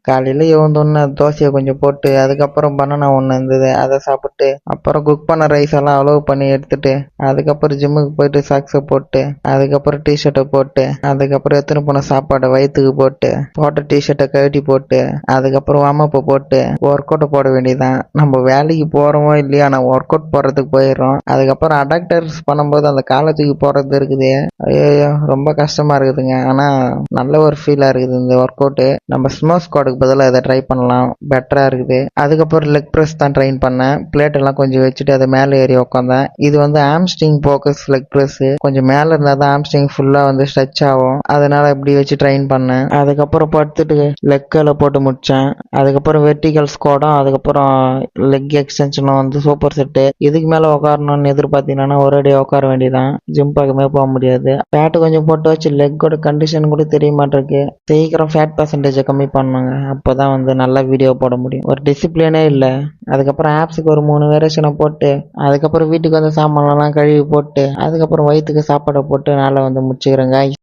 காலையில் எழுந்தோன்னே தோசையை கொஞ்சம் போட்டு அதுக்கப்புறம் பனானா ஒன்று இருந்தது அதை சாப்பிட்டு அப்புறம் குக் பண்ண ரைஸ் எல்லாம் அலோவ் பண்ணி எடுத்துட்டு அதுக்கப்புறம் ஜிம்முக்கு போயிட்டு சாக்ஸை போட்டு அதுக்கப்புறம் டிஷர்ட்டை போட்டு அதுக்கப்புறம் எத்தனை போன சாப்பாடை வயிற்றுக்கு போட்ட டிஷர்ட்டை கழட்டி போட்டு அதுக்கப்புறம் வார்மப்பை போட்டு ஒர்க் அவுட்டை போட வேண்டியதான். நம்ம வேலைக்கு போகிறோமோ இல்லையா, நான் ஒர்க் அவுட் போடுறதுக்கு போயிடுறோம். அதுக்கப்புறம் அடாக்டர்ஸ் பண்ணும்போது அந்த காலேஜுக்கு போகிறது இருக்குது. ஐயோ ரொம்ப கஷ்டமாக இருக்குதுங்க. ஆனால் நல்ல ஒரு ஃபீலாக இருக்குது இந்த ஒர்க் அவுட்டு. நம்ம ஸ்னோ ஸ்குவாடுக்கு பதிலாக இதை ட்ரை பண்ணலாம், பெட்டராக இருக்குது. அதுக்கப்புறம் லெக் ப்ரெஸ் தான் ட்ரைன் பண்ணேன். பிளேட் எல்லாம் கொஞ்சம் வச்சுட்டு அதை மேலே ஏறி உட்காந்தேன். இது வந்து ஆம்ஸ்ட்ரிங் போக்கஸ் லெக் ப்ரெஸ். கொஞ்சம் மேலே இருந்தால் தான் ஆம்ஸ்ட்ரிங் ஃபுல்லாக வந்து ஸ்ட்ரெச் ஆகும். அதனால இப்படி வச்சு ட்ரைன் பண்ணேன். அதுக்கப்புறம் படுத்துட்டு லெக்கில் போட்டு முடித்தேன். அதுக்கப்புறம் வெர்டிகல் ஸ்குவாடும் அதுக்கப்புறம் லெக் எக்ஸ்டென்ஷனும் வந்து சூப்பர் செட்டு. இதுக்கு மேலே உட்காரணும்னு எதிர்பார்த்தீங்கன்னா ஒரேடியாக உட்கார வேண்டியதான். ஜிம் பக்கமே போக முடியாது. ஃபேட்டு கொஞ்சம் போட்டு வச்சு லெக்கோட கண்டிஷன் கூட தெரிய மாட்டிருக்கு. சீக்கிரம் ஃபேட் பர்சன்டேஜை கம்மி பண்ணுங்க, அப்போ தான் வந்து நல்லா வீடியோ போட முடியும். ஒரு டிசிப்ளினே இல்லை. அதுக்கப்புறம் ஆப்ஸுக்கு ஒரு 3 வேரியேஷனை போட்டு அதுக்கப்புறம் வீட்டுக்கு வந்து சாமான்லாம் கழுவி போட்டு அதுக்கப்புறம் வயிற்றுக்கு சாப்பாடை போட்டு நாளை வந்து முடிச்சுக்கிறேங்க.